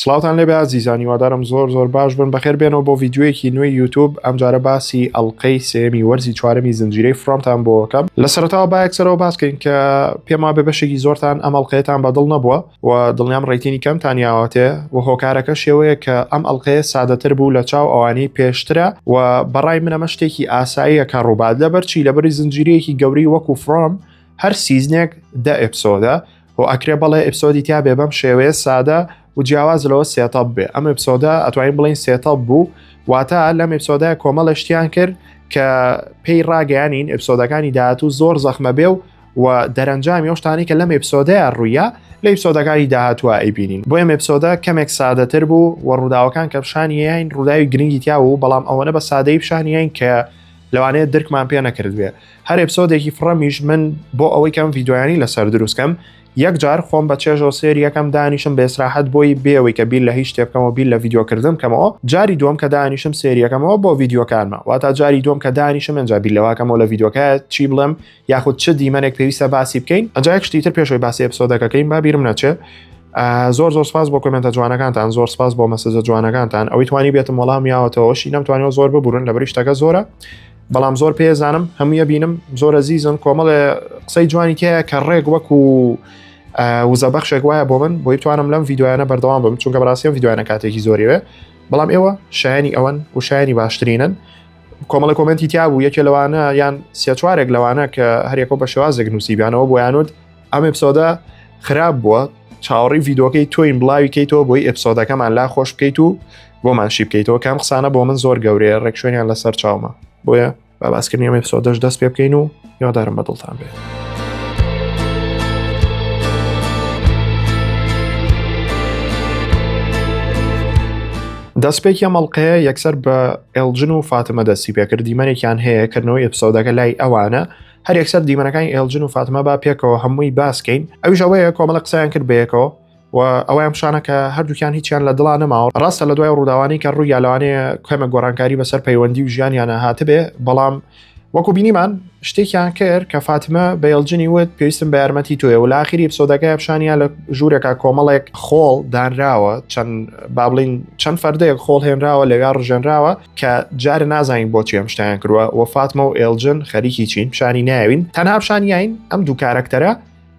سڵاوتان لێبێ ئازیزانی، وادارم زۆر باش بن. بەخێر بێنەوە بۆ ڤیدیۆیەکی نوێی یوتیوب. ئەم جارە باسی ئەڵقەی سێمی وەرزی چوارەمی زنجیرەی فرۆمتان بۆکەم. لە سەرەتاوە با یەکسەرەوە باسکەین کە پێم وابێ بەشێکی زۆرتان ئەم ئەڵقەیەتان بەدڵ نەبووە و دڵنیام ڕێتینی کەمتان یاوەتێ و هۆکارەکە شێوەیە کە ئەم ئەڵقەیە سادەتر بوو لە چاو ئەوانەی پێشترە و بەڕای من ئەمە شتێکی ئاساییە کە ڕووبات لەبەرچی لەبەری زنجیرەیەکی گەوری وەکو فرۆم هەر سیزنێک 10 ئێپسۆدە و ئەکرێ بەڵێ ئێپسۆدی تیا بێ بەم شێوەیە سادە و جیاواز لەوە سێتەپ بێ. ئەم ئێپسۆدە ئەتوانین بڵین سێتەپ بوو، واتە لەم ئێپسۆدە کۆمەڵە شتیان کرد کە پێی ڕاگەیانین ئێپسۆدەکانی داهاتوو زۆر زەخمە بێ و دەرەنجامی ئەو شتانەی کە لەم ئێپسۆدەیە ڕوویە لە ئێپسۆدەکانی داهاتووە ئەیبینین. بۆ ئەم ئێپسۆدە کەمێک سادەتر بوو و ڕووداوەکان کە پیشانیەین ڕووداوی گرنگی تیا بوو، بەڵام ئەوەنە بە سادەی پیشانیەین کە لەوانەیە درکمان پێ نەکردوێ. هەر ئێپسۆدێکی فڕەمیش من بۆ ئەوەی کەم ڤیدیۆیانی لەسەر دروستکەم یەک جار خۆم بە چێژەوە سێری یەکەم دانیشم بە ئێسراحەت بۆی بێەوەی کە بیر لە هیچ شتێکەوە بیر لە ڤیدیۆکردن کەمەوە. جاری دووەم کە دانیشم سێریەکەمەوە بۆ ڤیدیۆکانمە، واتە جاری دووەم کە دانیشم ئەنجا بیر لەواکەمەوە لە ڤیدیۆکە چی بڵێم یاخود چ دیمەنێک پێویستە باسی بکەین. ئەجا یەک شتی تر پێشەوەی باسی ئێپسۆدەکەکەین با بیرم نەچێ. زۆر سپاس بۆ کۆمنتە جوانەکانتان، زۆر سپاس بۆ مەسەجە جوانەکانتان. ئەوەی توانی بێتم وەڵام یاوەتەوەشی نەمتوانیەوە زۆر ببورن لەبەر شتەکە زۆرە، بەڵام زۆر پێزانم هەموویە بینم زۆر ئەزیزن. کۆمەڵێ قسەی جوانی تەیە کە ڕێک وەکو وزە بەخشێک وایە بۆ من بۆی توانم لەم ڤیدیۆیانە بەردەوام بم، چونکە بەڕاستیەم ڤیدیۆیانە کاتێکی زۆریوێ، بەڵام ئێوە شایانی ئەوەن و شایانی باشترینن. کۆمەڵی کۆمنتی تیا بوو، یەکێ لەوانە یان سێ چوارێک لەوانە کە هەرێکۆ بە شێوازێک نووسیبیانەوە بۆیانوت ئەم ئێپسۆدە خراپ بووە، چاوەڕی ڤیدیۆکەی تۆین بڵاوی کەیتەوە بۆی ئێپسۆدەکەمان لا خۆش بکەیت و بۆمانشی بکەیتەوە. کام قسانە بۆ من زۆر گەورەیە، ڕێک شوێنیان لەسەر چاومە، بۆیە بە باسکردنی ئەم ئێپسۆدەش دەست پێ بکەین و یادارم بەدڵتان بێ. دەستپێکی ئەمەڵقەیە یەکسەر بە ئێلجن و فاتمە دەستی پێکرد. دیمەنێکیان هەیە کردنەوەی ئێپسۆدەکە لای ئەوانە، هەر یەکسەر دیمەنەکانی ئێلجن و فاتمە با پێکەوە هەمووی باسکەین. ئەویش ئەوەیە کۆمەڵە قسەیان کرد بەیەکەوە و ئەوەیان پیشانە کە هەردووکیان هیچیان لە دڵان نەماوە. ڕاستە لە دوای ڕووداوانی کە ڕووی لەوانەیە کەمە گۆڕانکاری بەسەر پەیوەندی و ژیانیانە هاتبێ، بەڵام وەکو بینیمان شتێکیان کرد کە فاتمە بە ئێلجنی وت پێویستم بە یارمەتی تۆیە و لە ئاخری ئێپسۆدەکە پیشانیان لە ژوورێکە کۆمەڵێک خۆڵ دانراوە، چەند با بڵین چەند فەردەیەک خۆڵ هێنراوە لەوێ ڕژێنراوە کە جارە نازانین بۆچی ئەم شتیان کردووە و فاتمە و ئێلجن خەریکی چین پیشانی ناوین، تەنها پیشانیین ئەم دوو کارەکتەرە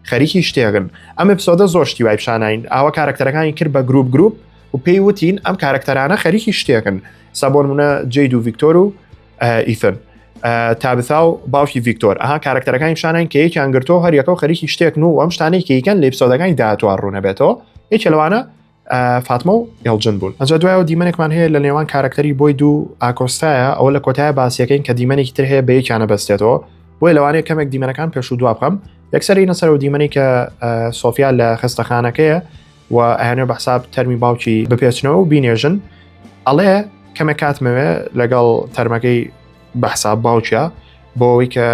خەریکی شتێکن. ئەم ئێپسۆدە زۆر شتی وای پیشانین، ئاوە کارەکتەرەکانی کرد بە گروپ و پێی وتین ئەم کارەکتەرانە خەریکی شتێکن. سابۆن منە جەید و ڤیکتۆر و ئیثن، تابثا و باوکی ڤیکتۆر، ئەها کارەکتەرەکانی پیشانین کە یەکیان گرتۆ هەر یەکەو خەریکی شتێکن و ئەم شتانەی کە یەکەن لە ئێپسۆدەکانی داهاتووە ڕوونەبێتەوە. یەکێ لەوانە فاتمە و ئێلجن بوون. ئەجا دوایەوە دیمەنێکمان هەیە لە نێوان کارەکتەری بۆی دوو ئاکۆستایە، ئەوە لە کۆتایە باسیەکەین کە دیمەنێکی تر هەیە بە یەکیانە بەستێتەوە، بۆی لەوانەیە کەمێک دیمەنەکان پێش و دوا بخەم. یەکسەری نەسەر و دیمەنی کە سۆفیا لە خستەخانەکەیە و ئەیانێ بە حساب تەرمی باوکی بپێچنەوە و بینێژن، ئەڵێ کەمێک کاتمەوێ لەگەڵ تەرمەکەی بە حساب باوکیە بۆەوەی کە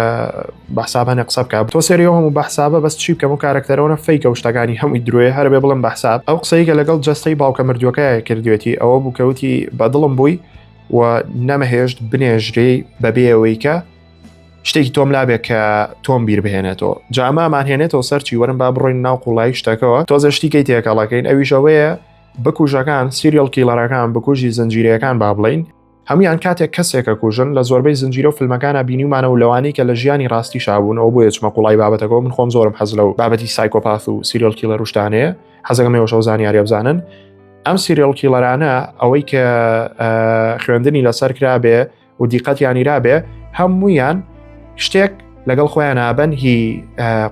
بەحسابانە قسە بکە. تۆ سێریەوە و بەحسابە بەس چی بکەم و کارەکتەرەوە فەیکە و شتەکانی هەمووی درۆیە هەر بێ بڵم بەحساب. ئەو قسەی کە لەگەڵ جەستەی باوکە مردووەکەیە کردوێتی ئەوە بوو کەوتی بەدڵم بووی و نەمەهێشت بنێژرێ بەبێەوەی کە شتێکی تۆم لابێت کە تۆم بیر بهێنێتەوە. جامامان هێنێتەوە سەرچی وەرن با بڕۆین ناو قوڵایی شتەکەەوە. تۆزە شتیکەی تێکەڵەکەین ئەویشەوەیە بکوژەکان سیریەل کیلەرەکان بکوژی زنجیرەکان با بڵین هەمویان کاتێک کەسێکە کوژن لە زۆربەی زنجیرە و فیلمەکانە بینیمانە و لەوانی کە لە ژیانی ڕاستی شابوون. ئەو بۆیە چمە قوڵای بابەتەکەەوە من خۆم زۆرم حەز لەو بابەتی سایکۆپاث و سیریەل کیلەر و شتانەیە، حەزەکەم ئێوەش ئەو زانیاریە بزانن. ئەم سیریەل کیلەرانە ئەوەی کە خوێندنی لەسەر کرابێ و دیقەتیانی رابێ هەموویان شتێک لەگەڵ خۆیان ئابەن هی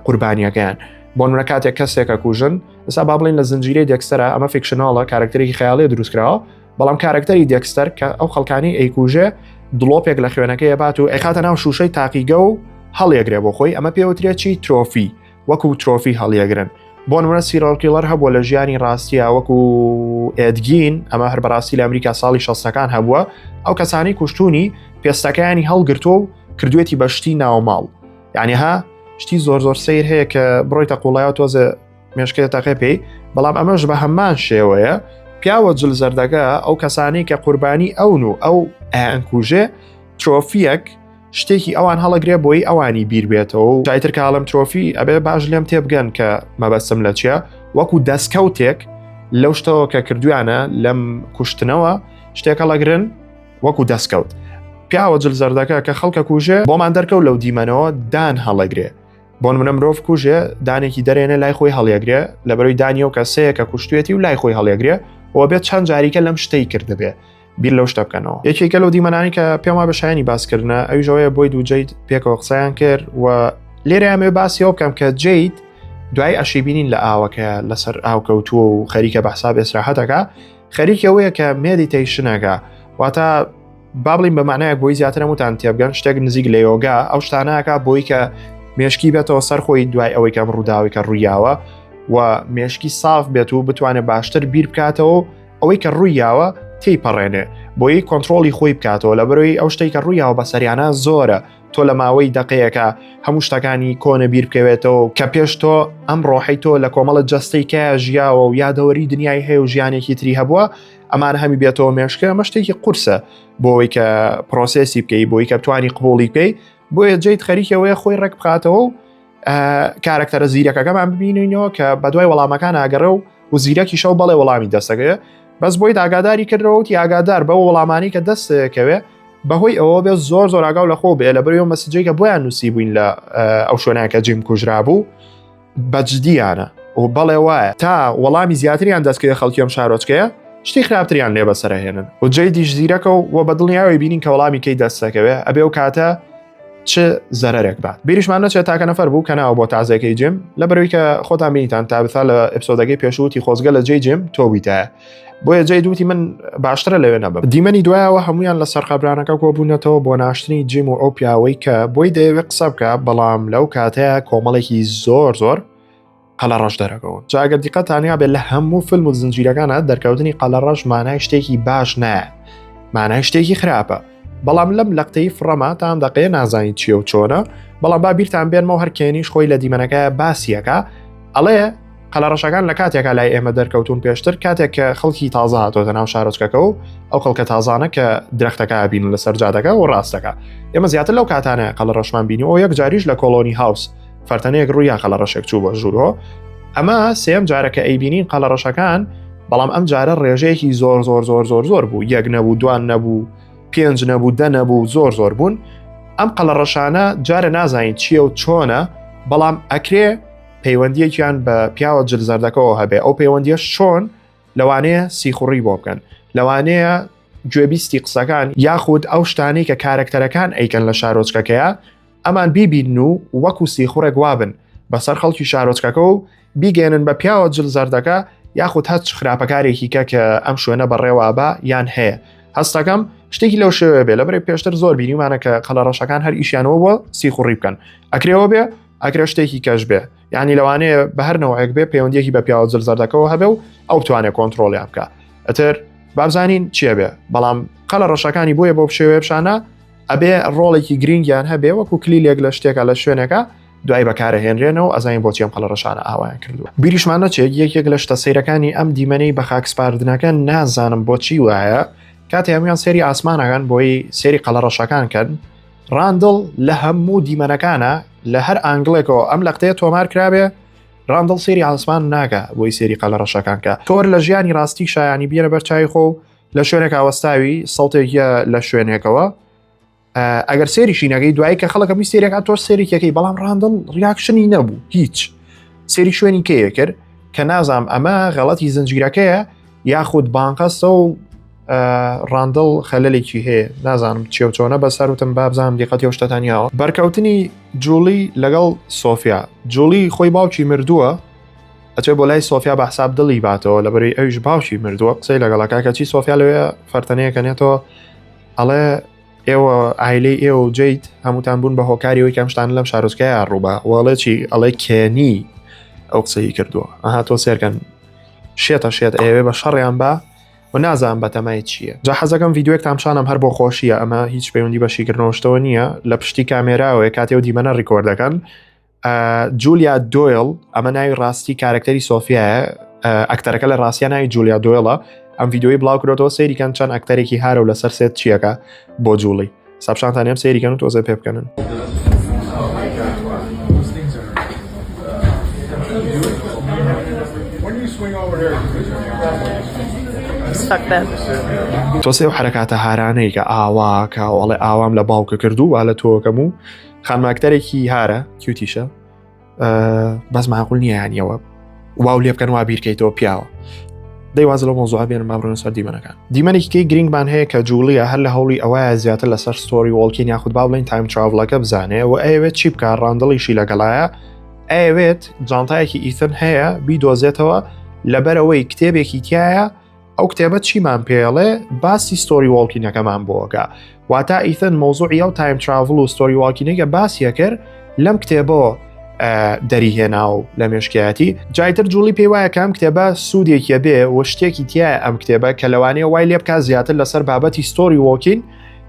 قوربانیەکەیان. بۆ نمونە کاتێک کەسێکە کوژن، ئێستا با بڵین لە زنجیرەی دێکستەرە، ئەمە فیکشناڵە، کارکتەرێکی خەیاڵی دروستکراوە، بەڵام کارکتەری دێکستەر کە ئەو خەڵکانی ئەیکوژێ دڵۆپێک لە خوێنەکەی بات و ئەخاتە ناو شوشەی تاقیگە و هەڵیەگرێ بۆ خۆی، ئەمە پێوترێت چی ترۆفی، وەکو ترۆفی هەڵیەگرن. بۆ نمونە سیریەل کیلەر هەبووە لە ژیانی ڕاستیە، وەکو ئێدگین، ئەمە هەر بەڕاستی لە ئەمریکا ساڵی 60ەکان هەبووە. ئەو کەسانی کوشتونی پێستەکەیانی هەڵگرتۆ و کردوێتی بەشتی ناوماڵ، یعنی ها شتی زۆر سیر هەیە کە بڕۆیتە قوڵایە تۆزە مێشکێتەکە پێی، بەڵام ئەمەش بە هەمان شێوەیە پیاوە جل زەردەکە ئەو کەسانی کە قوربانی ئەون و ئەو ئەنکوژێ ترۆفیەک شتێکی ئەوان هەڵەگرێ بۆی ئەوانی بیر بێتەوە و جایتر کاڵم ترۆفی ئەبێ باش لێم تێبگەن کە مەبەستم لە چیە، وەکو دەستکەوتێک لەو شتەوە کە کردویانە لەم کوشتنەوە شتێکە لەگرن وەکو دەستکەوت پیاوە جل زەردەکە کە خەڵکە کوژێ بۆمان دەرکەوت لەو دیمەنەوە دان هەڵەگرێ بۆن منە مرۆڤ کوژێ دانێکی دەرێنە لای خۆی هەڵیەگرێ لەبەرەوەی دانیە و کەسەیە کە کوشتێتی و لای خۆی هەڵیەگرێ ئەوە بێت چەند جاریکە لەم شتەی کردبێ بیر لەو شتە بکەنەوە یەکێکە لەو دیمەنانی کە پێما بەشایانی باسکردنە ئەویژەوەیە بۆی دوو جەید پێکەوە قسەیان کرد و لێرە ئەمێ باسیەوە بکەم کە جەید دوای ئەشی بینین لە ئاوەکە لەسەر ئاوکەوتووە و خەریکە بەحساب ئێسراحەتەکە خەریکەوەیە کە مێدیتەیشنەکە واتە بابڵین بە معنایەک بۆی زیاتر هەمووتان تێبگەن شتێک نزیک لە یۆگا ئەو شتانەکە بۆی کە مێشکی بێتەوە سەر خۆی دوای ئەوەی کەم ڕووداوی کە ڕوویاوە و مێشکی ساف بێت و بتوانێت باشتر بیر بکاتەوە ئەوەی کە ڕوویاوە تێیپەڕێنێ بۆی کۆنتترۆلی خۆی بکاتەوە لە بەرەوەی ئەو شتێک کە ڕوویاوە بە سەریانە زۆرە تۆ لە ماوەی دقەیەکە هەموو شتەکانی کۆنە بیر بکەوێتەوە کە پێش تۆ ئەم ڕۆحی تۆ لە کۆمەڵە جەستەیکە ژیاوە و یادەوەری دنیای هەیە و ژیانێکی تری هەبووە ئەمان هەمی بێتەوە مێشکە ئەمە شتێکی قورسە بۆی کە پرۆسێسی بکەی بۆی کە بتوانی قبوڵی بکەی بۆیە جێیت خەریکەوەی خۆی ڕێک بخاتەوە و کارکتەرە زیرەکەکەمان ببینینەوە کە بەدوای وەڵامەکان ئاگەڕە و زیرەکی شەو بەڵێ وەڵامی دەستەکەیە بەس بۆی ئاگاداری کردەوەتی ئاگادار بە وەڵامانی کە دەستەکەوێ بەهۆی ئەوە بێ زۆر ئاگاو لە خۆ بێ لە بەرەوەی مەسجێکە بۆیان نووسی بووین لە ئەو شوێنەکە جیم کوژرا بوو بەجددیانە و بەڵێ وایە تا وەڵامی زیاتریان دەستکەوێ خەڵکیەم شارۆچکەیە شتی خراپتریان لێ بەسەرهێنن و جێی دیش زیرەکە و بە دڵنیاوی بینین کە وەڵامی کەی دەستەکەوێ ئەبێ و کاتە چ زەرێک بات بیریشمان نەچێت تاکە نەفەر بوو کەناوە بۆ تازەکەی جیم لە بەروی کە خۆتان بینیتان تا بتا لە ئەپسۆدەکەی پێشوتی خۆزگە لە جێی جیم تۆ بیتایە بۆیە جێی دوتی من باشترە لەوێ نەبم دیمەنی دوایەوە هەمویان لە سەرقەبرانەکە کۆبوونەتەوە بۆ ناشتنی جیم و ئەو پیاوەی کە بۆی دەیەوێت قسە بکە بەڵام لەو کاتەیە کۆمەڵێکی زۆر قەلەڕەش دەرەکەون جاگەر دیقەتانیا بێت لە هەموو فیلم و زنجیرەکانە دەرکەوتنی قەلەڕەش مانای شتێکی باش نایە مانای شتێکی خراپە بەڵام لەم لەقتەی فڕەما تام دەقەیە نازانیت چیە و چۆنە بەڵام با بیرتان بێنمەوە هەر کێنیش خۆی لە دیمەنەکە باسیەکە ئەڵێ قەلەڕەشەکان لە کاتێکە لای ئێمە دەرکەوتون پێشتر کاتێک کە خەڵکی تازە هاتۆتە ناو شارۆچکەکە و ئەو خەڵکە تازانە کە درەختەکە بین لە سەرجادەکە و ڕاستەکە ئێمە زیاتر لەو کاتانە قەلەڕەشمان بینی و یەک جاریش لە کۆلۆنی هاوس فەرتەنەیەک ڕوویا قەلەڕەشێک چوو بە ژوورەوە ئەمە سێم جارەکە ئەیبینین قەلەڕەشەکان بەڵام ئەم جارە ڕێژەیەکی زۆر بوو یەک نەبوو دوان نەبوو پێنج نەبوو دە نەبوو زۆر بوون ئەم قەلەڕەشانە جارە نازانین چییە و چۆنە بەڵام ئەکرێ پەیوەندیەکیان بە پیاوە جلزەردەکەەوە هەبێ ئەو پەیوەندیە شۆن لەوانەیە سیخوڕی بۆ بکەن لەوانەیە گوێبیستی قسەکان یاخود ئەو شتانەی کە کارکتەرەکان ئەیکەن لە شارۆچکەکەیە ئەمان بیبین و وەکو سیخوڕێک وابن بەسەر خەڵکی شارۆچکەکە و بیگەێنن بە پیاوە جلزەردەکە یاخود هەچ خراپەکارێکی کە کە ئەم شوێنە بەڕێوابە یان هەیە هەستەکەم شتێکی لەو شێوێ بێ لەبەرێ پێشتر زۆر بینیمانە کە قەلەڕەشەکان هەر ئیشیانەوە بۆ سیخوڕی بکەن ئەکرێەوە بێ ئەکرێ شتێکی کەش بێ یعنی لەوانەیە بە هەر نەوەیەک بێ پەیوەندیەکی بە پیاوە جلزەردەکەەوە هەبێ و ئەو بتوانێت کۆنتترۆلیان بکە ئەتر بابزانین چیە بێ بەڵام قەلەڕەشەکانی بۆیە بۆ شێوێ بشانە ئەبێ ڕۆڵێکی گرنگیان هەبێ وەکو کلیلێک لە شتێکە لە شوێنەکە دوای بەکارەهێنرێنەوە ئەزانین بۆچی ئەم قەلەڕەشانە ئاوایان کردووە بیریشمان نەچێت یەکێک لە شتە سەیرەکانی ئەم دیمەنەی بە خاکسپاردنەکە نازانم بۆچی وایە کاتی هەمویان سێری ئاسمانەکان بۆی سێری قەلەڕەشەکان کەن ڕاندڵ لە هەموو دیمەنەکانە لە هەر ئانگلێکەوە ئەم لەقتەیە تۆمار کرابێ ڕاندڵ سێری ئاسمان ناکە بۆی سێری قەلەڕەشەکان کە تۆر لە ژیانی ڕاستی شایانی بیرە بەرچای خۆ لە شوێنێک ئاوەستاوی سەڵتێکە لە شوێنێکەوە ئەگەر سێری شینەکەی دوایی کە خەڵکە می سێرێکات تۆ سێریکەکەی بەڵام ڕاندڵ ریاکشنی نەبوو هیچ سێری شوێنی کەیە کرد کە نازام ئەمە غەڵەتی زنجیرەکەیە یاخود بانقەستە و ڕاندڵ خەلەلێکی هەیە نازانم چێو چۆنە بەسەروتم بابزانم دیقەتی شتەتانیاوە بەرکەوتنی جوڵی لەگەڵ سۆفیا جوڵی خۆی باوکی مردووە ئەچێ بۆ لای سۆفیا بە حساب دڵی باتەوە لەبەری ئەویش باوکی مردووە قسەی لەگەڵەکە کەچی سۆفیا لەوێ فەرتەنەیەکەنێتەوە ئەڵێ ئێوە ئایلەی ئێوە و جەیت هەمووتان بوون بە هۆکاریەوەی کەمشتان لەم شارۆچکەیە ڕووبە وەڵێ چی ئەڵێ کێنی ئەو قسەی کردووە ئەها تۆ سێرکەن شێت ئێوێ بە شەڕیان بە و نازان بەتەمای چییە جا حەزەکەم ڤیددیوەک تامشانم هەر بۆ خۆشیە ئەمە هیچ پەیوەندی بە شیکردنەوەشتەوە نییە لە پشتی کامێراوەیە کاتێ و دیمەنە ڕیکۆردەکەن جولیا دۆیل ئەمە ناوی ڕاستی کارکتەری سۆفیایە ئەکتەرەکە لە ڕاستیان ناوی جولیا دۆیڵە ئەم ڤیددیۆی بڵاو کردەوە سەیریکەن چەند ئەکتەرێکی هارە و لەسەر سێت چیەکە بۆ جوڵی سابشانتانێم سەیریکەن و تۆزە پێ بکەنن When you swing over there, stuck then. تۆسێ و حرەکاتە هارانەی کە ئاواکە وڵێ ئاوام لە باوکە کردو وا لە تۆکەم و خانماکتەرێکی هارە کیوتیشە بەس معقول نییە یانیەوە واو لێ بکەن وا بیرکەیتەوە پیاوە دەیوازە لە مۆزوع بێنم مابڕۆنە سەر دیمەنەکان. دیمەنێکی گرنگمان هەیە کە جوڵیە هەر لە هەوڵی ئەوەیە زیاتر لەسەر ستۆری وۆڵکین یاخود با بڵین تایم تراڤڵەکە بزانێ و ئەوێت چی بکە ڕاندڵیشی لەگەڵایە ئەوێت جانتایەکی ئیثن هەیە بیدۆزێتەوە لەبەرەوەی کتێبێکی تایە ئەو کتێبەت چیمان پێڵێ باسی ستۆری وۆڵکینەکەمان بۆگە واتە ئیثن مۆزوعی ئەو تایم تراڤڵ و ستۆری وۆڵکینێکە باسیە کرد لەم کتێبەوە دەریهێنا و لە مێشکایەتی جایتر جوڵی پێی وایە کەم کتێبە سوودێکیە بێ و شتێکی تایە ئەم کتێبە کە لەوانەیە وای لێ بکات زیاتر لەسەر بابەتی ستۆری وۆڵکین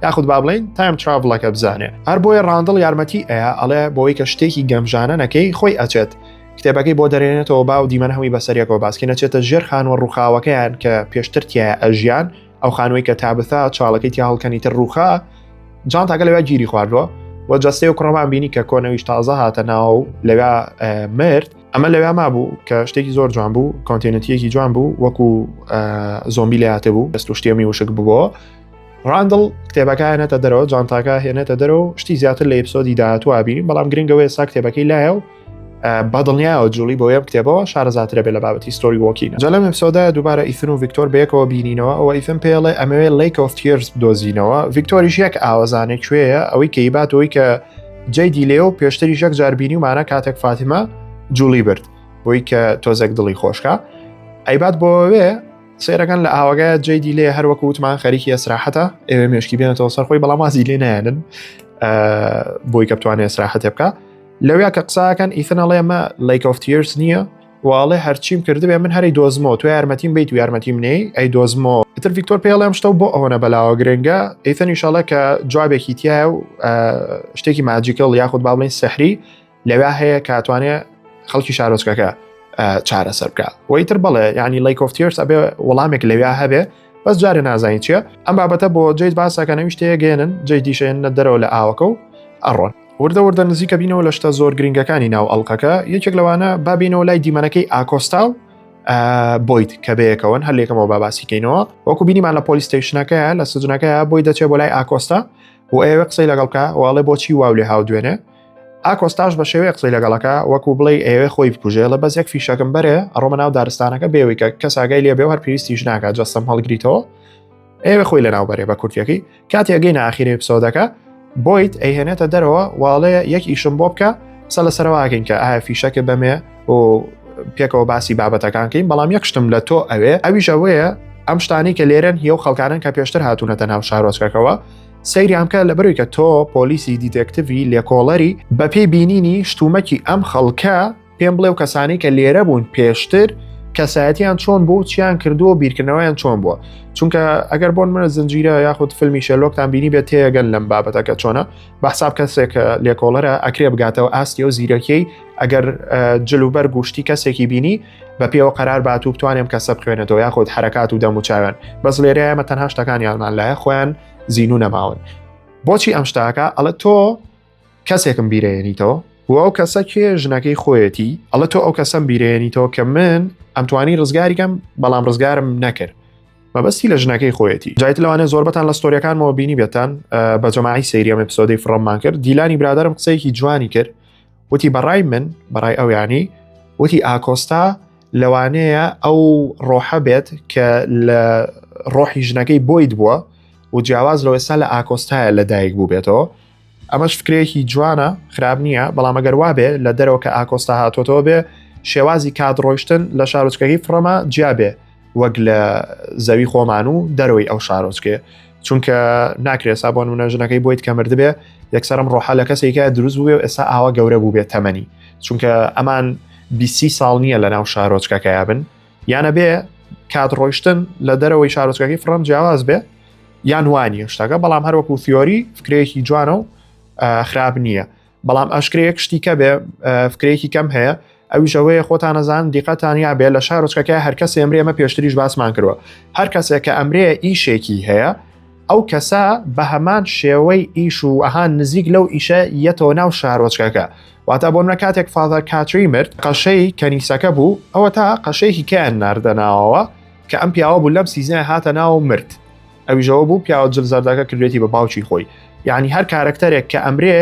یاخود با بڵین تایم تراڤڵەکە بزانێ هەر بۆیە ڕاندڵ یارمەتی ئەیە ئەڵێ بۆی کە شتێکی گەمژانە نەکەی خۆی ئەچێت کتێبەکەی بۆ دەرێنێتەوە با و دیمەن هەمووی بەسەریەکەوە باسکە نەچێتە ژێر خانوە ڕووخاوەکەیان کە پێشتر تایە ئەژیان ئەو خانووی کە تابثا چاڵەکەی تیا هەڵکەنیتر ڕووخا جان تاگە لەوێ گیری خواردووە و جەستەی و کڕۆمان بینی کە کۆنەویش تازە هاتە ناو لەوێ مرد ئەمە لەوێ مابوو کە شتێکی زۆر جوان بوو کۆنتێنەتیەکی جوان بوو وەکو زۆمبی لە هاتە بوو دەست و شتێمی وشک بووە ڕاندڵ کتێبەکە هێنێتە دەرەوە جانتاکە هێنێتە دەرەوە شتی زیاتر لە ئێپسۆدی داهاتوە بینیم بەڵام گرنگەوەی سا کتێبەکەی لایە و بەدڵنیایەوە جوڵی بۆ یەم کتێبەوە شارەزاترە بێ لە بابەتی ستۆری وۆڵکینە جەلەم ئێپسۆدا دووبارە ئیثن و ڤیکتۆر بەیەکەوە بینینەوە ئەوە ئیثن پێڵێ ئەمەوێت لیک ئۆف تیرز بدۆزینەوە ڤیکتۆریش یەک ئاوەزانێک کوێیە ئەوەی کە هیباتەوەی کە جەیدی لێ و پێشتری یەک جاربینی ومانە کاتێک فاتیمە جوڵی برد بۆی کە تۆزێک دڵی خۆشکە ئەیبات بۆوێ سێرەکان لە ئاوەگە جەیدی لێ هەروەکو وتمان خەریکی ئەسراحەتە ئێوە مێشکی بێنێتەوە سەرخۆی بەڵام وازی لێ نایەنن بۆی کە بتوانێت ئەسراحەتێ بکە لەوێ کە قساکەن ئیثن ئەڵێ ئەمە لیک ئۆف تیرز نییە واڵێ هەرچیم کردبێ من هەری دۆزمەوە تو یارمەتیم بیت و یارمەتیم نەی ئەی دۆزمەوە ئیتر ڤیکتۆر پێڵێم شتە بۆ ئەوەنە بەلاوە گرنگە ئیثن ئیشەڵە کە جوابێکی تایە و شتێکی ماجیکڵ یاخود با بڵین سەحری لەوێ هەیە کاتوانێ خەڵکی شارۆچکەکە چارەسەر بکە وەیتر بڵێ یعنی لیک ئۆف تیرز ئەبێ وەڵامێک لەوێ هەبێ بەس جارێ نازانین چییە ئەم بابەتە بۆ جێیت باسەکەنەوی شتەیە گێنن جێیدیشێنە دەرەوە لە ئاوەکە و ئەڕۆن وردە نزیکە بینەوە لە شتە زۆر گرنگەکانی ناو ئەڵلقەکە یەکێک لەوانە بابینەوە لای دیمەنەکەی ئاکۆستا و بۆیت کە بەیەکەوەن هەلێکەمەوە باباسیکەینەوە وەکو بینیمان لە پۆلیستیشنەکەیە لە سجنەکەیە بۆی دەچێت بۆ لای ئاکۆستا و ئێوە قسەی لەگەڵکە واڵێ بۆچی واو لێ هاو دوێنێ ئاکۆستاش بە شێوەیە قسەی لەگەڵەکە وەکو بڵێ ئێوە خۆی بکوژێ لە بەزێک فیشەکەم بەرێ ئەڕۆمە ناو دارستانەکە بێەوەی کە کەساگای لێ بێ هەر پێویستیش ناکات جەستەم هەڵگریتەوە ئێوە خۆی لە ناو بەرێ بە کورتیەکەی کاتێک گەینە ئاخیری ئێپسۆدەکە بۆیت ئەیهێنێتە دەرەوە واڵێ یەک ئیشم بۆ بکە سە لە سەرواکەین کە ئایا فیشەکە بەمێ و پێکەوە باسی بابەتەکانکەین بەڵام یەک شتم لە تۆ ئەوێ ئەویش ئەوەیە ئەم شتانی کە لێرن هی و خەڵکانن کە پێشتر هاتوونەتە ناو شارۆچکەکەەوە سەیریامکە لەبەروی کە تۆ پۆلیسی دیتێکتیڤی لێکۆڵەری بە پێی بینینی شتومەکی ئەم خەڵکە پێم بڵێ و کەسانی کە لێرە بوون پێشتر کەسایەتیان چۆن بوو چیان کردو و بیرکردنەوەیان چۆن بووە چونکە ئەگەر بۆن منە زنجیرە یاخود فیلمی شێرلۆکتان بینی بێت تێگەن لەم بابەتەکە چۆنە بەحساب کەسێک لێکۆڵەرە ئەکرێ بگاتەوە ئاستی و زیرەکەی ئەگەر جلوبەر گوشتی کەسێکی بینی بە پێوە قەرار بات و بتوانێم کەسە بخوێنێتەوە یاخود حرکات و دەم و چاوێن بەس لێرە ئەمە تەنها شتەکانیانمان لایە خۆیان زیینو نەماون بۆچی ئەم شتاکە ئەڵە تۆ کەسێکم بیرێنیتەوە و ئەو کەسە کێ ژنەکەی خۆیەتی ئەڵە تۆ ئەو کەسەم بیرێنیتەوە کە من ئەمتوانی ڕزگاریکەم بەڵام ڕزگارم نەکرد مەبەستی لە ژنەکەی خۆیەتی جایت لەوانێ زۆربەتان لە ستۆریەکانمەوە بینی بێتان بە جەماعی سەیریەم ئێپسۆدەی فڕۆممان کرد دیلانی برادرم قسەیەکی جوانی کرد وتی بەڕای من بەڕای ئەو یانی وتی ئاکۆستا لەوانەیە ئەو ڕۆحە بێت کە لە ڕۆحی ژنەکەی بۆیت بووە و جیاواز لەوە ئێستا لە ئاکۆستایە لەدایک بوو بێتەوە ئەمەش فکرێکی جوانە خراپ نییە بەڵام ئەگەر وابێ لە دەرەوە کە ئاکۆستا هاتۆتەوە بێ شێوازی کات ڕۆیشتن لە شارۆچکەکەی فڕۆمە جیابێ وەک لە زەوی خۆمان و دەرەوەی ئەو شارۆچکێ چونکە ناکرێت سابۆن منە ژنەکەی بۆیت کە مردبێ یەکسەرم ڕۆحە لە کەسێکە دروست بووێ و ئێستا ئاوا گەورە بوو بێت تەمەنی چونکە ئەمان 20 ساڵ نییە لە ناو شارۆچکەکەیا بن یانە بێ کات ڕۆیشتن لە دەرەوەی شارۆچکەکەی فڕۆم جیاواز بێ یان وانە شتەکە بەڵام هەروەکو تیۆری فکرەیەکی جوانە و خراپ نییە بەڵام ئەشکرەیەک شتیکە بێ فکرێکی کەم هەیە ئەویشەوەی خۆتانەزان دیقەتانیا بێ لە شارۆچکەکە هەرکەس ئەمرێ ئەمە پێشتریش باسمان کردوە هەر کەسێک کە ئەمرێ ئیشێکی هەیە ئەو کەسە بە هەمان شێوەی ئیش و ئەهان نزیک لەو ئیشە یەتەوە ناو شارۆچکەکە واتە بۆ منە کاتێک فادەر کاتری مرد قەشەی کەنیسەکە بوو ئەوە تا قەشەیەکی کیان ناردەناوەوە کە ئەم پیاوە بوو لەم سیزنە هاتە ناو مرد ئەویژەوە بوو پیاوە جل زەردەکە کردێتی بە باوکی خۆی یعنی هەر کارکتەرێک کە ئەمرێ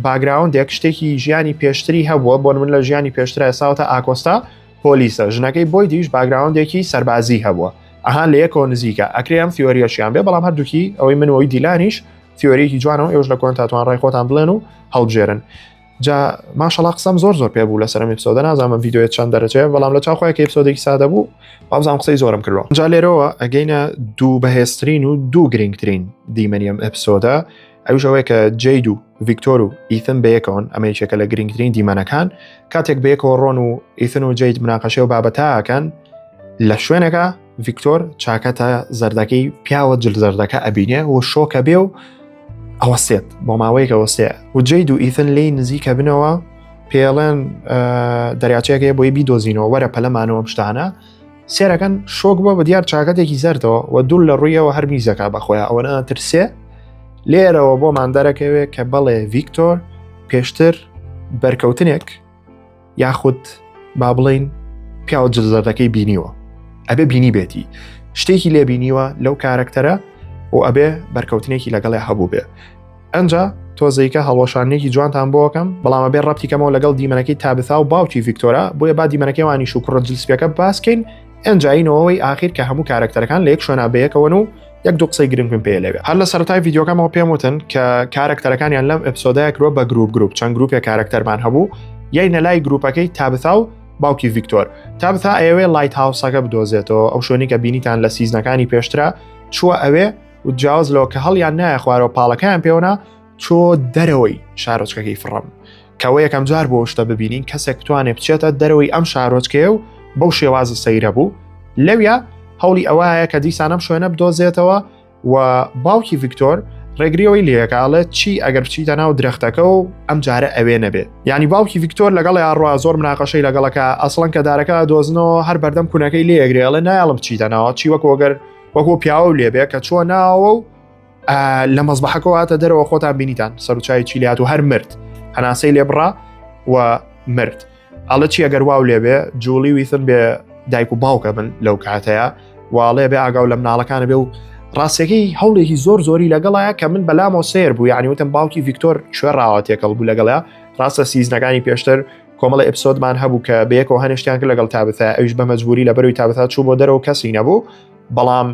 باگراوندێک شتێکی ژیانی پێشتری هەبووە بۆ من لە ژیانی پێشترە ساوتە ئاکۆستا پۆلیسە ژنەکەی بۆی دیش باگراوندێکی سەربازی هەبووە ئەهان لە یەکەوە نزیکە ئەکرێ ئەم تیۆریەشیان بێ بەڵام هەردووکی ئەوەی منەوەی دیلانیش تیۆریەکی جوانەوە ئێوەش لە کۆن تاتوان ڕای خۆتان بڵێن و هەڵبژێرن جا ماشەڵڵا قسەم زۆر پێ بوو لەسەر ئەپیسۆدە نازانم ڤیدیۆیە چەند دەرەچێت بەڵام لە چاخۆیە کە ئەپیسۆدێکی سادە بوو بازام قسەی زۆرم کردەوە جا لێرەوە ئەگەینە دوو بەهێزترین و دوو گرنگترین دیمەنیەم ئەپیسۆدە ئەوژەوەی کە جەید و ڤیکتۆر و ئیثن بەیەکەون ئەمەیەکێکە لە گرنگترین دیمەنەکان کاتێک بەیەکەوە ڕۆن و ئیثن و جەید مناقەشە و بابەتاکەن لە شوێنەکە ڤیکتۆر چاکەتە زەردەکەی پیاوە جل زەردەکە ئەبینێ و شۆکە بێ و ئەوەستێت بۆ ماوەیەکە وەستێ و جەید و ئیثن لی نزیکە بنەوە پێڵێن دەریاچەیەکەیە بۆی بیدۆزینەوە وەرە پەلەمانەوە شتانە سێرەکەن شۆک بۆ بە دیار چاکەتێکی زەردەوە و دوول لە ڕوویەوە هەر میزەکە بەخۆیان ئەوەنە ترسێ لێرەوە بۆمان دەرەکەوێت کە بەڵێ ڤیکتۆر پێشتر بەرکەوتنێک یاخود با بڵین پیاوە جل زەردەکەی بینیوە ئەبێ بینی بێتی شتێکی لێ بینیوە لەو کارکتەرە و ئەبێ بەرکەوتنێکی لەگەڵێ هەبوو بێ ئەنجا تۆزەیکە هەڵۆشانێکی جوانتان بۆکەم بەڵام بێ ڕەبتیکەمەوە لەگەڵ دیمەنەکەی تابثا و باوکی ڤیکتۆرە بۆیە با دیمەنەکەی وانیش و کوڕە جلسپیەکە باسکەین ئەنجاینەوەی ئاخیر کە هەموو کارکتەرەکان لە یەک شوێنە بەیەکەوەن و یەک دوو قسەی گرنگم پێ لەوێ هەر لە سەرەتای ڤیدیۆکەمەوە پێم وتن کە کارکتەرەکانیان لەم ئەپیسۆدەیە کرۆ بە گروپ چەند گروپێ کارکتەرمان هەبوو یاینە لای گروپەکەی تابثا و باوکی ڤیکتۆر تابثا ئەوێ لایت هاوسەکە بدۆزێتەوە ئەو شوێنی کە بینیتان لە سیزنەکانی پێشترە چووە ئەوێ و جیاواز لەوە کە هەڵیان نایە خوارەوە پاڵەکەیان پێوەنا چۆ دەرەوەی شارۆچکەکەی فڕم کەوە یەکەم جار بۆ شتە ببینین کەسێک توانێت بچێتە دەرەوەی ئەم شارۆچکەیە و بەو شێوازە سەیرە بوو لەویە هەوڵی ئەوەیە کە دیسانەم شوێنە بدۆزێتەوە و باوکی ڤیکتۆر ڕێگریەوەی لێکاڵێت چی ئەگەر بچیتە ناو درەختەکە و ئەم جارە ئەوێ نەبێت ینی باوکی ڤیکتۆر لەگەڵ یاڕوا زۆر مناقەشەی لەگەڵەکە ئەسڵەن کە دارەکە دۆزنەوە هەر بەردەم کوونەکەی لێگرێڵێ نایڵم بچیتە ناوە چی وەکۆگەر وەکو پیاوە و لێبێ کە چووە ناوە و لە مەزبەحەکەواتە دەرەوە خۆتان بینیتان سەرچای چیلیات و هەر مرد هەناسەی لێبڕا و مرد ئەڵە چی ئەگەر واو لێبێ جوڵی ویثن بێ دایک و باوکە من لەو کاتەیە واڵێ بێ ئاگاو لە مناڵەکانە بێ و ڕاستەکەی هەوڵێکی زۆری لەگەڵایە کە من بەلامەوە سێر بوو یعنی وتم باوکی ڤیکتۆر کوێڕاوە تێکەڵ بوو لەگەڵە ڕاستە سیزنەکانی پێشتر کۆمەڵی ئەپیسۆدمان هەبوو کە بەیەکەوە هەنیشتیان کرد لەگەڵ تابثا ئەوش بە مەجبوری لە بەروی تابثا چوو بۆ دەرەوە کەسی نەبوو بەڵام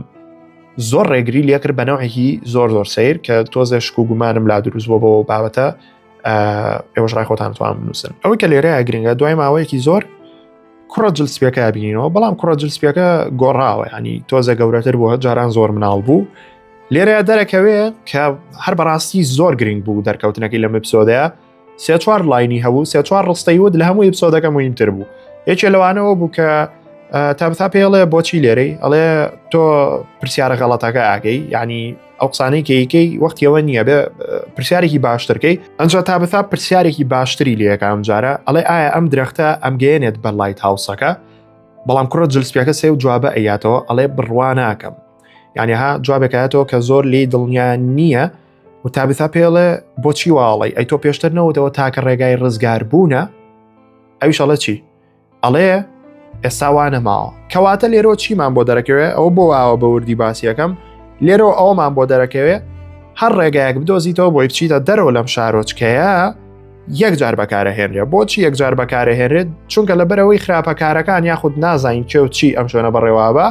زۆر ڕێگری لێکرد بە نەوەیەکی زۆر سیر کە تۆزە شک و گومانم لا دروست بۆ بابەتە ئێوەش ڕای خۆتان توان بنووسن ئەوەی کە لێرەیە گرنگە دوای ماوەیەکی زۆر کوڕە جلسپیەکە بینینەوە بەڵام کوڕە جلسپیەکە گۆڕاوە ینی تۆزە گەورەتر بووە جاران زۆر مناڵ بوو لێرەیە دەرەکەوێ کە هەر بەڕاستی زۆر گرنگ بوو دەرکەوتنەکەی لەم ئەپیسۆدەیە سێ چوار لاینی هەبوو سێ چوار ڕستەی ود لە هەموو ئەپیسۆدەکە مهمتر بوو یەکێ لەوانەوە بوو کە تابثا پێڵێ بۆچی لێرەی ئەڵێ تۆ پرسیارە غەڵەتەکە ئاگەی ینی ئەو قسانەی کەیکەی وەختیەوە نییە بێ پرسیارێکی باشترکەی ئەنجا تابثا پرسیارێکی باشتری لێکم جارە ئەڵێ ئایا ئەم درەختە ئەم گەێنێت بەر لایت هاوسەکە بەڵام کوڕە جلسپیەکە سێ و جوابە ئەیاتەوە ئەڵێ بڕوا ناکەم یعنی ها جوابێکایەتەوە کە زۆر لی دڵنیا نییە و تابثا پێڵێ بۆچی واڵی ئەی تۆ پێشتر نەوتەوە تاکە ڕێگای ڕزگار بوونە ئەویش ئەڵێ چی ئەڵێ ئێستاوانە ماوە کەواتە لێرۆ چیمان بۆ دەرەکەوێ ئەو بۆ واوە بە وردی باسیەکەم لێرۆ ئەومان بۆ دەرەکەوێ هەر ڕێگایەک بدۆزیتەوە بۆی بچیتە دەرەوە لەم شارۆچکەیە یەکجار بەکارەهێنرێ بۆچی یەکجار بەکارەهێنرێت چونکە لە بەرەوەی خراپەکارەکان یاخود نازانین کێ و چی ئەم شوێنە بەڕێوابە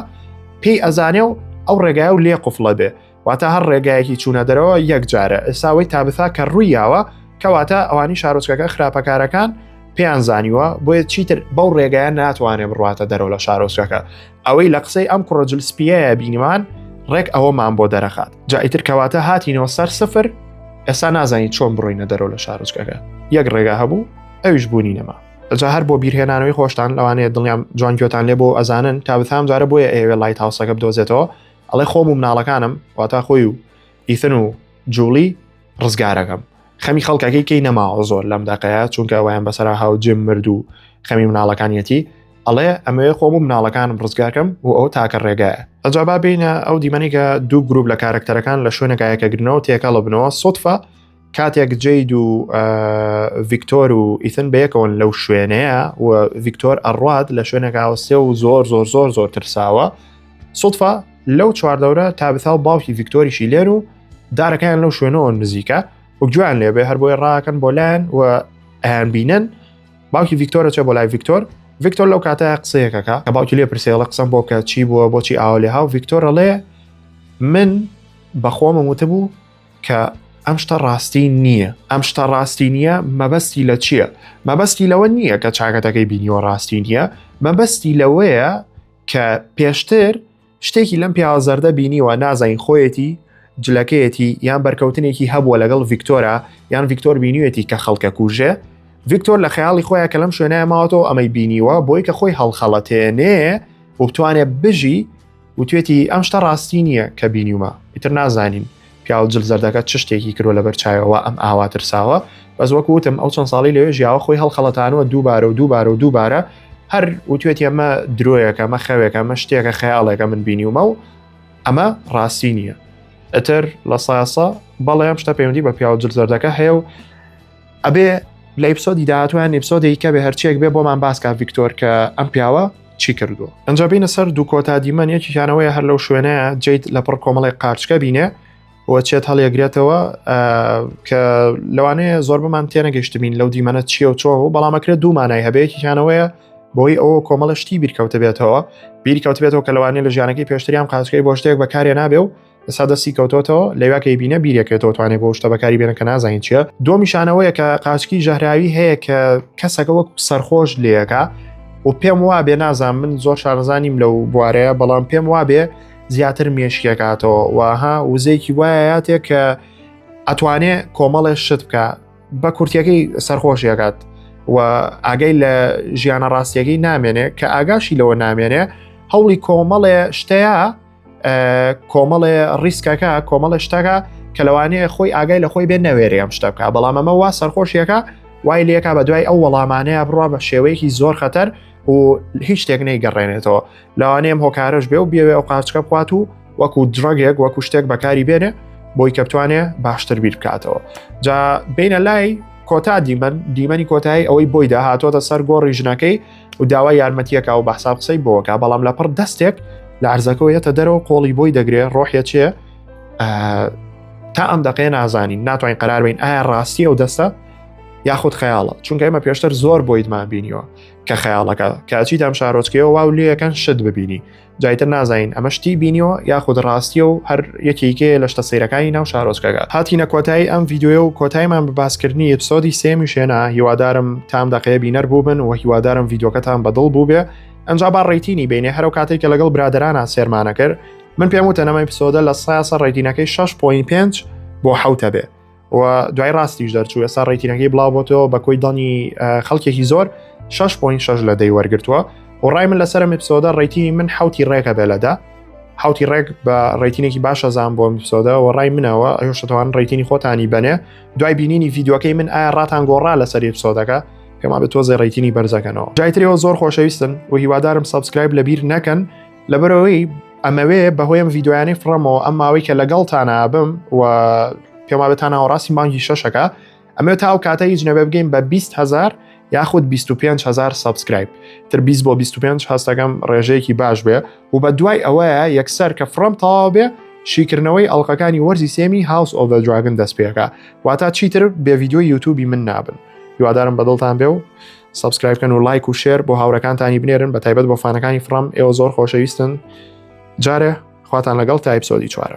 پێی ئەزانێ و ئەو ڕێگای و لێ قوفڵە بێ واتە هەر ڕێگایەکی چوونە دەرەوە یەکجارە ئێستاوەی تابثا کە ڕوویاوە کەواتە ئەوانی شارۆچکەکە خراپەکارەکان پێیان زانیوە بۆیە چیتر بەو ڕێگایە ناتوانێت بڕاتە دەرەوە لە شارۆچکەکە ئەوەی لە قسەی ئەم کوڕە جلسپیەیە بینیمان ڕێک ئەوەمان بۆ دەرەخات جایتر کەواتە هاتینەوە سەر سفر ئێستا نازانین چۆن بڕۆینە دەرەوە لە شارۆچکەکە یەک ڕێگا هەبوو ئەویش بوونی نەما ئەجا هەر بۆ بیرهێنانەوەی خۆشتان لەوانەیە دڵیان جوانگوێتان لێ بۆ ئەزانن تابثام جارە بۆیە ئێوێ لایت هاوسەکە بدۆزێتەوە ئەڵێ خۆم و مناڵەکانم واتە خۆی و ئیثن و جوڵی ڕزگارەکەم خەمی خەڵکەکەی کەی نەماوە زۆر لەم داقەیە چونکە ئەویان بەسەرا هاو جم مرد و خەمی مناڵەکانیەتی ئەڵێ ئەمەوێ خۆم و مناڵەکانم ڕزگارکەم و ئەو تاکە ڕێگایە ئەجابا بینە ئەو دیمەنیکە دوو گروپ لە کارکتەرەکان لە شوێنەکایەکەگرنەوە تێکەڵە بنەوە سوتفە کاتێک جەید و ڤیکتۆر و ئیثن بەیەکەوەن لەو شوێنەیە و ڤیکتۆر ئەڕوات لە شوێنێکاوەستێ و زۆر ترساوە سوتفە لەو چواردەورە تابثا و باوکی ڤیکتۆریشی لێن و دارەکەیان لەو شوێنەوە نزیکە وەکجویان لێبێ هەر بۆی ڕاکەن بۆ لایەن و ئەیان بینن باوکی ڤیکتۆرە چێ بۆ لای ڤیکتۆر لەو کاتەیە قسەیەکەکە کە باوکی لێ پرسێڵە قسەم بۆ بکە چی بووە بۆچی ئاوا لێ هاو ڤیکتۆرەڵێ من بەخۆمە وتبوو کە ئەم شتە ڕاستی نییە ئەم شتە ڕاستی نییە مەبەستی لە چییە؟ مەبەستی لەوە نییە کە چاکەتەکەی بینیوە ڕاستی نییە مەبەستی لەوەیە کە پێشتر شتێکی لەم پیاوەزەردە بینیوە نازانین خۆیەتی جلەکەیەتی یان بەرکەوتنێکی هەبووە لەگەڵ ڤیکتۆرە یان ڤیکتۆر بینیوێتی کە خەڵکە کوژێ ڤیکتۆر لە خەیاڵی خۆیان کە لەم شوێنەیە ماوەتەوە ئەمەی بینیوە بۆی کە خۆی هەڵخەڵەتێنێ و بتوانێت بژی و توێتی ئەم شتە ڕاستی نییە کە بینیومە ئیتر نازانین پیاو جل زەردەکە چ شتێکی کردو لە بەرچایەوە ئەم ئاواترساوە بەس وەکو وتم ئەو چەند ساڵی لەوێ ژیاوە خۆی هەڵخەڵەتانەوە دووبارە هەر وتوێتی ئەمە درۆیەکە ئەمە خەوێکە ئەمە شتێکە خەیاڵێکە من بینیومە و ئەمە ڕاستی نییە ئەتر لە سایاسە بەڵێ ئەم شتە پەیوەندی بە پیاو جل زەردەکە هەیە و ئەبێ لە ئیپسۆدی داهاتویان ئیپسۆدێکی کە بێ هەرچیەک بێ بۆمان باسکە ڤیکتۆر کە ئەم پیاوە چی کردو ئەنجا بینە سەر دوو کۆتا دیمەن یەکیانەوەی هەر لەو شوێنەیە جێیت لە پڕ کۆمەڵی قارچکە بینێ و چێت هەڵیەگرێتەوە کە لەوانەیە زۆر بمان تێنەگەشتبین لەو دیمەنە چیە و چۆ و بەڵامەکرێت دوومانای هەبەیەکیانەوەیە بۆی ئەوە کۆمەڵە شتی بیرکەوتە بێتەوە کە لەوانەیە لە ژیانەکەی پێشتریان قارچکەی بۆ شتێک بەکارێ نابێ و ئێستا دەستی کەوتۆتەوە لەوەکەی بینە بیرەکێتەوە توانێت بۆ شتە بەکاری بێنە کە نازانین چیە دومیشانەوەیە کە قارچکی ژەهراوی هەیە کە کەسەکە وەک سەرخۆش لێەکە و پێم وابێ نازان من زۆر شارزانیم لەو بوارەیە بەڵام پێم وابێ زیاتر مێشکێکاتەوە وها وزەیەکی وایەتێک کە ئەتوانێ کۆمەڵێ شت بکە بە کورتیەکەی سەرخۆشیەکات و ئاگەی لە ژیانە ڕاستیەکەی نامێنێ کە ئاگاشی لەوە نامێنێ هەوڵی کۆمەڵێ شتەیە کۆمەڵێ ڕیسکەکە کۆمەڵە شتەکە کە لەوانەیە خۆی ئاگای لە خۆی بێ نەوێری ئەم شتە بکە بەڵام ئەمە وا سەرخۆشیەکە وای لێکا بە دوای ئەو وەڵامانەیە بڕوا بە شێوەیەکی زۆر خەتەر و هیچ شتێک نەیگەڕێنێتەوە لەوانەیەم هۆکارش بێ و بێوێ ئەو قارچکە بخوات و وەکو درۆگێک وەکو شتێک بەکاری بێنێ بۆی کە بتوانێ باشتر بیر بکاتەوە جا بینە لای کۆتا دیمەنی کۆتایی ئەوەی بۆی داهاتۆتە سەر گۆڕی ژنەکەی و داوای یارمەتیەکە و بەحساب قسەی بۆکە بەڵام لەپڕ دەستێک لە عرزەکەەوە یەتە دەرەوە قۆڵی بۆی دەگرێ ڕۆحیە چێ تا ئەم دەقێ نازانین ناتوانین قرار بین ئایا ڕاستی ئەو دەستە یاخود خەیاڵە چونکە ئێمە پێشتر زۆر بۆیتمان بینیوە کە خەیاڵەکە کاچی دام شارۆچکەوە واو لێەکەن شت ببینی جایتر نازانین ئەمە شتی بینیەوە یاخود ڕاستی و هەر یەکێکێ لە شتە سیرەکانی ناو شارۆچکەکە هاتینە کۆتایی ئەم ڤیددیۆ و کۆتاییمان بە باسکردنی ئپسۆدی سێمی شێنە هیوادارم تام دەقەیە بینەر بوو بن و هیوادارم ڤیددیۆکەتان بەدڵ بوو بێ ئەنجا با ڕێتینی بینێ هەرو کاتێک کە لەگەڵ برادرانە سێرمانە کرد من پێم وتە نەمای ئپسۆدە لە سایاسە ڕێتینەکەی 6.5 بۆ 7 بێ و دوای ڕاستیش دەرچوو ئێستا ڕێتینەکەی بڵاو بۆتەوە بە کۆی دڵنی خەڵکێکی زۆر 6.6 لە دەی وەرگرتووە و ڕای من لەسەرم ئپسۆدە ڕێتینی من حوتی ڕێکە بێ لەدا حوتی ڕێک بە ڕێتینێکی باشە زان بۆ ئپسۆدە و ڕای منەوە ئەوشتوان ڕێتینی خۆتانی بنێ دوای بینینی ڤیددیۆکەی من ئایا ڕاتان گۆڕا لەسەر ئپسۆدەکە پێما بە تۆزە ڕێتینی بەرزەکەنەوە جایترەوە زۆر خۆشەویستن و هیوادارم سابسکرایب لەبیر نەکەن لەبەرەوەی ئەمەوێ بەهۆیم ڤیددیۆیانی فڕەمەوە ئەم ماوەی کە لەگەڵتانە بم و پێما بێتانەوە ڕاستی مانگی شەشەکە ئەمە تا ئەو کاتە هیچ نەبێ بگەین بە 20,000 یاخود 25,000 سابسکرایب تر 20 بۆ 25 هەستەکەم ڕێژەیەکی باش بێ و بە دوای ئەوەیە یەکسەر کە فڕم تەواو بێ شیکردنەوەی ئەڵلقەکانی وەرزی سێمی هاوس ئۆف دە دراگن دەست پێەکە واتە چیتر بێ ڤیددیۆی یوتیوبی من نابن هیوادارم بەدڵتان بێ و سابسکرایبکەن و لایک و شێر بۆ هاوڕەکانتانی بنێرن بە تایبەت بۆ فانەکانی فڕم ئێوە زۆر خۆشەویستن جارێ خواتان لەگەڵ تا ئیپسۆدی 4